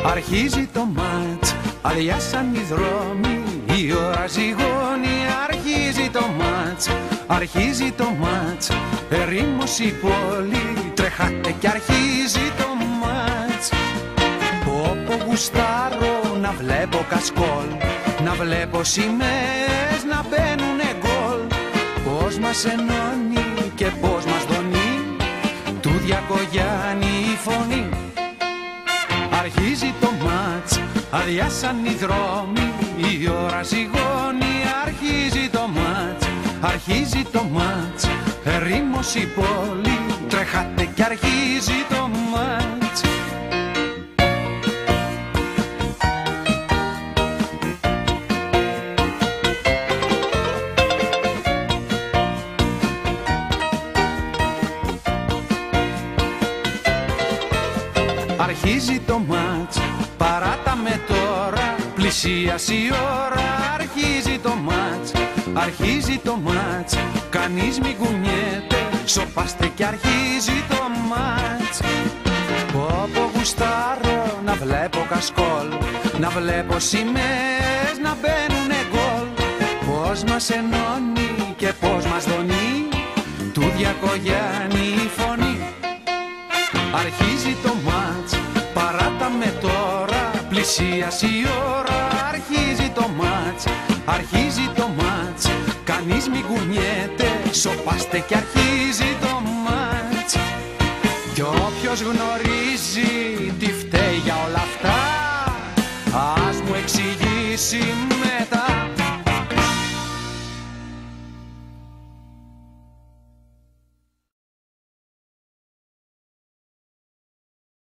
Αρχίζει το μάτς, αδειάσαν οι δρόμοι, η ώρα ζυγώνει. Αρχίζει το μάτς, αρχίζει το μάτς, ερήμος η πόλη, τρέχατε κι αρχίζει το μάτς. Πω γουστάρω να βλέπω κασκόλ, να βλέπω σημαίες να μπαίνουνε γκολ. Πώς μας ενώνει και πώς μας δονεί, του Διακογιάννη η φωνή. Αρχίζει το μάτς, αδειάσαν οι δρόμοι, η ώρα ζυγώνει. Αρχίζει το μάτς, αρχίζει το μάτς, ερήμος η πόλη, τρέχατε κι αρχίζει το μάτς. Αρχίζει το μάτς, παράτα με τώρα, πλησίασε η ώρα. Αρχίζει το μάτς, αρχίζει το μάτς, κανείς μη κουνιέται, σοπάστε κι αρχίζει το μάτς. Πω γουστάρω να βλέπω κασκόλ, να βλέπω σημαίες να μπαίνουνε γκολ. Πώς μας ενώνει και πώς μας δονεί, του Διακογιάννη η φωνή. Αρχίζει το μάτς, παράτα με τώρα, πλησίασε η ώρα. Αρχίζει το μάτς, αρχίζει το μάτς, κανείς μη κουνιέται, σοπάστε κι αρχίζει το μάτς. Κι όποιος γνωρίζει τι φταίει για όλα αυτά, ας μου εξηγήσει.